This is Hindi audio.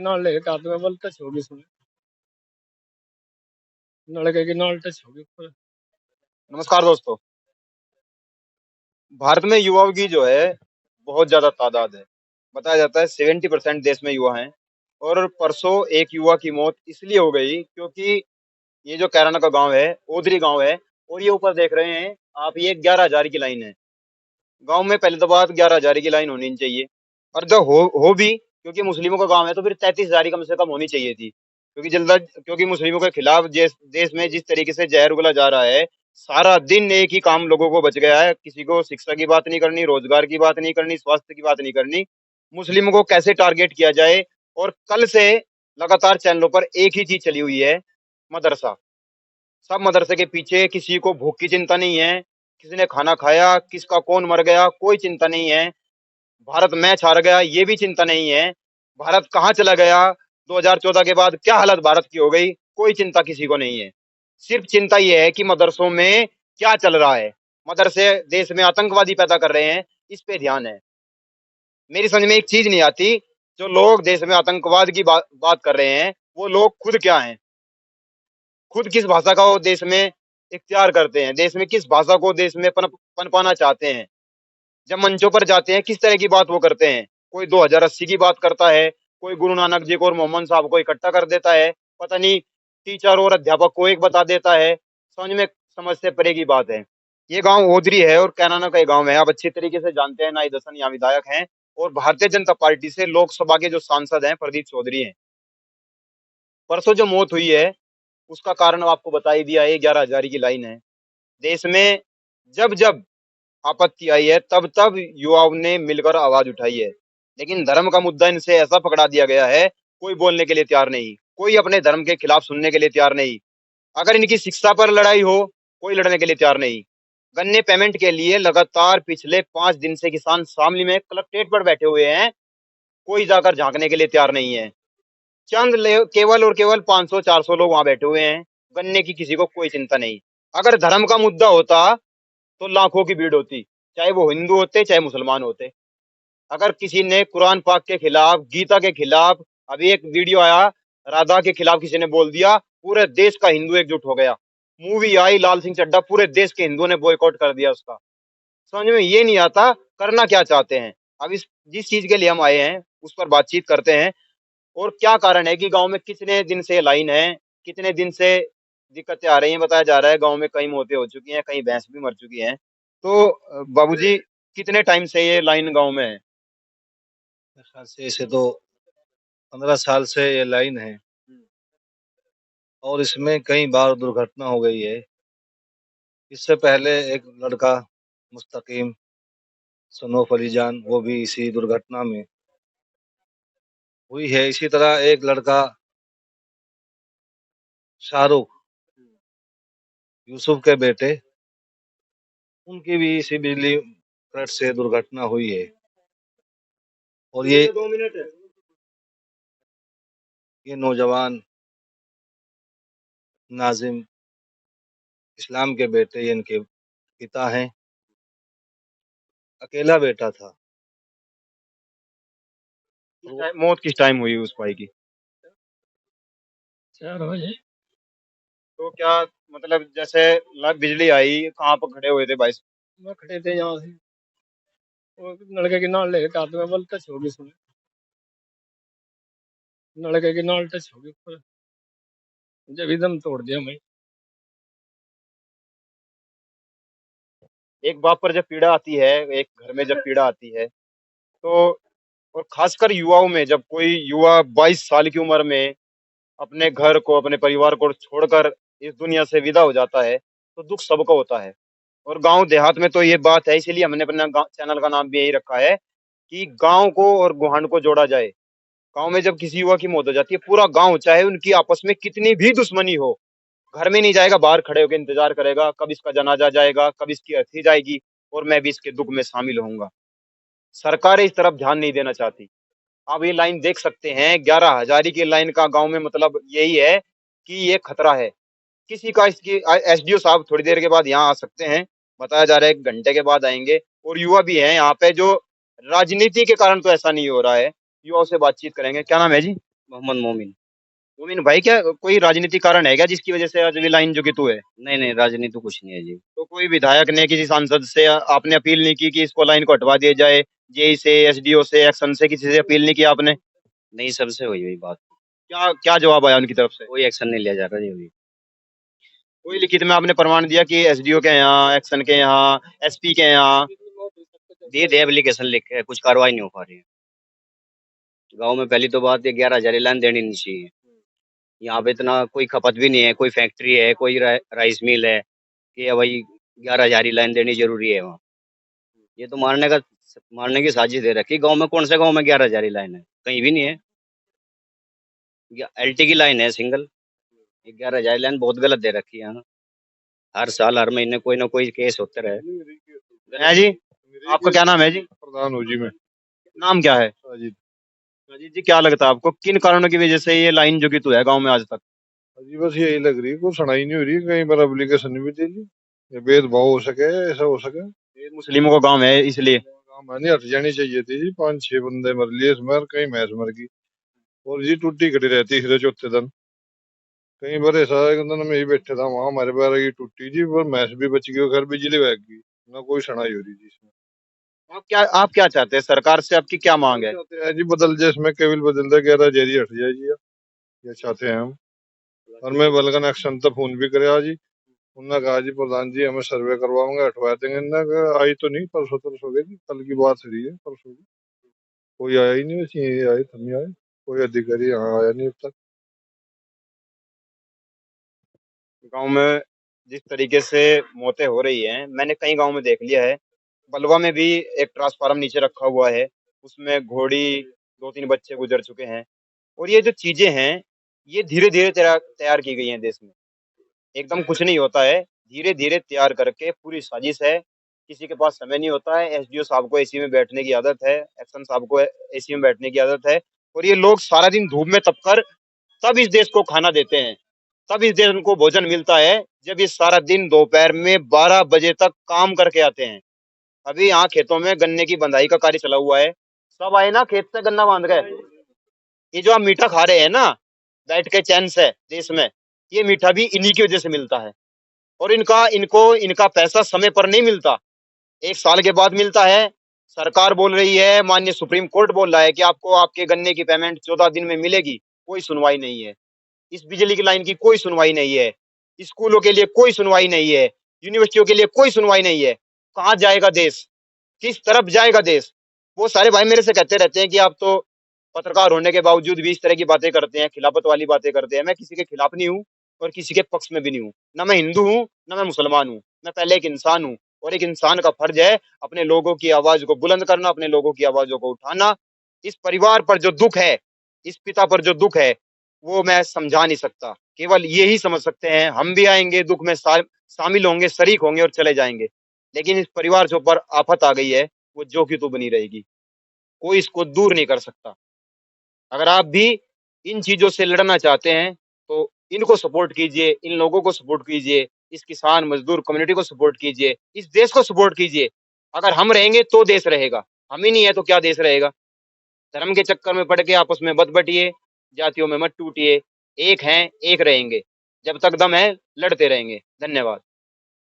नाल लेके हाथ में बल टच होगी इसमें, नलके की नाल टच होगी ऊपर। नमस्कार दोस्तों। भारत में युवाओं की जो है बहुत ज्यादा तादाद है। बताया जाता है 70% देश में युवा हैं। और परसों एक युवा की मौत इसलिए हो गई क्योंकि ये जो कैराना का गांव है, ओदरी गांव है। और ये ऊपर देख रहे हैं आप, ये 11,000 की लाइन है। गांव में पहले तो बात 11,000 की लाइन होनी नहीं चाहिए। और जब हो भी, क्योंकि मुस्लिमों का गांव है, तो फिर 33,000 कम से कम होनी चाहिए थी। क्योंकि मुस्लिमों के खिलाफ देश में जिस तरीके से जहर उगला जा रहा है, सारा दिन एक ही काम लोगों को बच गया है। किसी को शिक्षा की बात नहीं करनी, रोजगार की बात नहीं करनी, स्वास्थ्य की बात नहीं करनी। मुस्लिमों को कैसे टारगेट किया जाए। और कल से लगातार चैनलों पर एक ही चीज चली हुई है, मदरसा। सब मदरसे के पीछे, किसी को भूख की चिंता नहीं है, किसी ने खाना खाया, किसका कौन मर गया, कोई चिंता नहीं है। भारत मैच हार गया, ये भी चिंता नहीं है। भारत कहाँ चला गया, 2014 के बाद क्या हालत भारत की हो गई, कोई चिंता किसी को नहीं है। सिर्फ चिंता ये है कि मदरसों में क्या चल रहा है। मदरसे देश में आतंकवादी पैदा कर रहे हैं, इस पे ध्यान है। मेरी समझ में एक चीज नहीं आती, जो लोग देश में आतंकवाद की बात कर रहे हैं, वो लोग खुद क्या हैं। खुद किस भाषा का वो देश में इख्तियार करते हैं, देश में किस भाषा को देश में पनपाना चाहते हैं। जब मंचों पर जाते हैं, किस तरह की बात वो करते हैं। कोई 2080 की बात करता है, कोई गुरु नानक जी को और मोहम्मद साहब को इकट्ठा कर देता है, पता नहीं टीचर और अध्यापक को एक बता देता है। समझ से परे की बात है। ये गांव ओदरी है और कैराना का ये गांव है, आप अच्छी तरीके से जानते हैं। नाई दसन यहाँ विधायक हैं और भारतीय जनता पार्टी से लोकसभा के जो सांसद हैं, प्रदीप चौधरी हैं। परसों जो मौत हुई है, उसका कारण आपको बता ही दिया है, 11,000 की लाइन है। देश में जब जब आपत्ति आई है, तब तब युवाओं ने मिलकर आवाज उठाई है। लेकिन धर्म का मुद्दा इनसे ऐसा पकड़ा दिया गया है, कोई बोलने के लिए तैयार नहीं, कोई अपने धर्म के खिलाफ सुनने के लिए तैयार नहीं। अगर इनकी शिक्षा पर लड़ाई हो, कोई लड़ने के लिए तैयार नहीं। गन्ने पेमेंट के लिए लगातार पिछले 5 दिन से किसान शामली में कलेक्ट्रेट पर बैठे हुए हैं, कोई जाकर झांकने के लिए तैयार नहीं है। केवल और केवल 500-400 लोग वहां बैठे हुए हैं। गन्ने की किसी को कोई चिंता नहीं। अगर धर्म का मुद्दा होता तो लाखों की भीड़ होती, चाहे वो हिंदू होते चाहे मुसलमान होते। अगर किसी ने कुरान पाक के खिलाफ, गीता के खिलाफ, अभी एक वीडियो आया, राधा के खिलाफ किसी ने बोल दिया, पूरे देश का हिंदू एकजुट हो गया। मूवी आई लाल सिंह चड्ढा, पूरे देश के हिंदुओं ने बॉयकॉट कर दिया उसका। समझ में ये नहीं आता करना क्या चाहते हैं। अब इस जिस चीज के लिए हम आए हैं उस पर बातचीत करते हैं। और क्या कारण है कि गांव में कितने दिन से लाइन है, कितने दिन से दिक्कतें आ रही हैं। बताया जा रहा है गांव में कई मौतें हो चुकी हैं, कई भैंस भी मर चुकी हैं। तो बाबूजी, कितने टाइम से ये लाइन गांव में है? मेरे ख्याल से इसे तो 15 साल से ये लाइन है और इसमें कई बार दुर्घटना हो गई है। इससे पहले एक लड़का मुस्तकीम सनोफ अली जान, वो भी इसी दुर्घटना में हुई है। इसी तरह एक लड़का शाहरुख, यूसुफ के बेटे, उनकी भी इसी बिजली कट से दुर्घटना हुई है। और ये नौजवान नाजिम इस्लाम के बेटे, ये इनके पिता हैं। अकेला बेटा था। मौत किस टाइम हुई उस भाई की? 4 बजे। तो क्या मतलब, जैसे बिजली आई, कहाँ पर खड़े हुए थे भाई? मैं खड़े थे यहाँ से, वो नलके की नाल लेके हाथ में बल टच होगी इसमें, नलके की नाल टच होगी ऊपर, जब एकदम तोड़ दिया मैं। एक बाप पर जब पीड़ा आती है, एक घर में जब पीड़ा आती है, तो और खासकर युवाओं में, जब कोई युवा 22 साल की उम्र में अपने घर को, अपने परिवार को छोड़कर इस दुनिया से विदा हो जाता है, तो दुख सबको होता है। और गांव देहात में तो ये बात है, इसीलिए हमने अपना चैनल का नाम भी यही रखा है कि गांव को और गुहान को जोड़ा जाए। गांव में जब किसी युवा की मौत हो जाती है, पूरा गांव, चाहे उनकी आपस में कितनी भी दुश्मनी हो, घर में नहीं जाएगा, बाहर खड़े होकर इंतजार करेगा कब इसका जनाजा जाएगा, कब इसकी अर्थी जाएगी, और मैं भी इसके दुख में शामिल होऊंगा। सरकारें इस तरफ ध्यान नहीं देना चाहती। आप ये लाइन देख सकते हैं, 11,000 की लाइन का गांव में मतलब यही है कि ये खतरा है किसी का। इसकी एसडीओ साहब थोड़ी देर के बाद यहाँ आ सकते हैं, बताया जा रहा है 1 घंटे के बाद आएंगे। और युवा भी हैं यहाँ पे, जो राजनीति के कारण तो ऐसा नहीं हो रहा है। युवाओं से बातचीत करेंगे। क्या नाम है जी? मोहम्मद मोमिन। मोमिन भाई, क्या कोई राजनीतिक कारण है क्या जिसकी वजह से आज भी लाइन जो कि तू है? नहीं नहीं, राजनीति कुछ नहीं है जी। तो कोई विधायक ने, किसी सांसद से आपने अपील नहीं की कि इसको लाइन को हटवा दिया जाए? जेई से, एसडीओ से, एक्शन से, किसी से अपील नहीं की आपने? नहीं, सबसे हुई हुई बात। क्या क्या जवाब आया उनकी तरफ से? कोई एक्शन नहीं लिया जा रहा जी अभी। कोई लिखित में आपने प्रमाण दिया कि एसडीओ के यहाँ, एक्शन के यहाँ, एसपी के यहाँ? दिए थे एप्लीकेशन लिख के, कुछ कार्रवाई नहीं हो पा रही है। गांव में पहली तो बात, ये 11,000 लाइन देनी नहीं चाहिए। यहाँ पे इतना कोई खपत भी नहीं है, कोई फैक्ट्री है, कोई राइस मिल है कि भाई 11,000 लाइन देनी जरूरी है वहाँ। ये तो मारने की साजिश दे रखी। गांव में कौन से गांव में 11,000 लाइन है? कहीं भी नहीं है। एलटी की लाइन है सिंगल। 11,000 लाइन बहुत गलत दे रखी है यहाँ। हर साल हर महीने कोई ना कोई केस होते रहे। है जी। आपका क्या नाम है जी? प्रधान हूँ जी मैं। नाम क्या है? अजीत। अजीत जी, क्या लगता है आपको किन कारणों की वजह से ये लाइन जो कि तू है गांव में आज तक? अजी बस यही लग रही है, कुछ सुनाई नहीं हो रही, कहीं पर एप्लीकेशन भी दे दी, ये भेदभाव हो सके, ऐसा हो सके। ये मुस्लिमों का गांव है इसलिए। काम है नहीं, हट जानी चाहिए थी जी। 5-6 बंदे मर लिए इसमें, और कहीं भैंस मर गई, और जी टूटी खड़ी रहती है चौथे दिन। कहीं पर ऐसा एक दिन मैं ही बैठे था वहां, हमारे पैर की टूटी जी, पर भैंस भी बच गई, घर बिजली बह गई, ना कोई सुनाई हो रही जी इसमें। आप क्या चाहते हैं? सरकार से आपकी क्या मांग है? चाहते हैं जी बदल जाए, इसमें केवल बदल दे, 11 हट जाए जी, ये चाहते हैं हम। और मैं बलगन एक्शन तो फोन भी करे आज ही, उन्होंने कहा जी प्रधान जी हमें सर्वे करवाओगे, हटवा देंगे। इन्होंने कहा आई तो नहीं, परसों तरसों गई, कल की बात रही है, परसों की। कोई आया ही नहीं, वैसे ये आए तो नहीं आए, कोई अधिकारी यहाँ आया नहीं अब तक। गांव में जिस तरीके से मौतें हो रही हैं, मैंने कई गांव में देख लिया है। बलवा में भी एक ट्रांसफार्मर नीचे रखा हुआ है, उसमें घोड़ी, 2-3 बच्चे गुजर चुके हैं। और ये जो चीजें हैं, ये धीरे धीरे तैयार तैयार की गई हैं देश में। एकदम कुछ नहीं होता है, धीरे धीरे तैयार करके पूरी साजिश है। किसी के पास समय नहीं होता है। एसडीओ साहब को एसी में बैठने की आदत है, एक्शन साहब को एसी में बैठने की आदत है। और ये लोग सारा दिन धूप में तपकर तब इस देश को खाना देते हैं, तब इस देश को भोजन मिलता है, जब ये सारा दिन दोपहर में 12 बजे तक काम करके आते हैं। अभी यहाँ खेतों में गन्ने की बंधाई का कार्य चला हुआ है। सब आए ना खेत से गन्ना बांध गए। ये जो आप मीठा खा रहे हैं ना, बैठ के चैन से देश में, ये मीठा भी इन्हीं की वजह से मिलता है। और इनका पैसा समय पर नहीं मिलता, 1 साल के बाद मिलता है। सरकार बोल रही है, माननीय सुप्रीम कोर्ट बोल रहा है कि आपको आपके गन्ने की पेमेंट 14 दिन में मिलेगी। कोई सुनवाई नहीं है। इस बिजली की लाइन की कोई सुनवाई नहीं है। स्कूलों के लिए कोई सुनवाई नहीं है। यूनिवर्सिटियों के लिए कोई सुनवाई नहीं है। कहाँ जाएगा देश? किस तरफ जाएगा देश? वो सारे भाई मेरे से कहते रहते हैं कि आप तो पत्रकार होने के बावजूद भी इस तरह की बातें करते हैं, खिलाफत वाली बातें करते हैं। मैं किसी के खिलाफ नहीं हूँ और किसी के पक्ष में भी नहीं हूँ। ना मैं हिंदू हूँ, ना मैं मुसलमान हूँ। मैं पहले एक इंसान हूँ, और एक इंसान का फर्ज है अपने लोगों की आवाज को बुलंद करना, अपने लोगों की आवाजों को उठाना। इस परिवार पर जो दुख है, इस पिता पर जो दुख है, वो मैं समझा नहीं सकता। केवल यही समझ सकते हैं, हम भी आएंगे दुख में, शामिल होंगे, शरीक होंगे और चले जाएंगे। लेकिन इस परिवार के ऊपर आफत आ गई है, वो जो की तो बनी रहेगी। कोई इसको दूर नहीं कर सकता। अगर आप भी इन चीजों से लड़ना चाहते हैं, तो इनको सपोर्ट कीजिए, इन लोगों को सपोर्ट कीजिए, इस किसान मजदूर कम्युनिटी को सपोर्ट कीजिए, इस देश को सपोर्ट कीजिए। अगर हम रहेंगे तो देश रहेगा, हम ही नहीं है तो क्या देश रहेगा? धर्म के चक्कर में पड़ के आपस में मत बटिए, जातियों में मत टूटिए। एक हैं, एक रहेंगे। जब तक दम है लड़ते रहेंगे। धन्यवाद।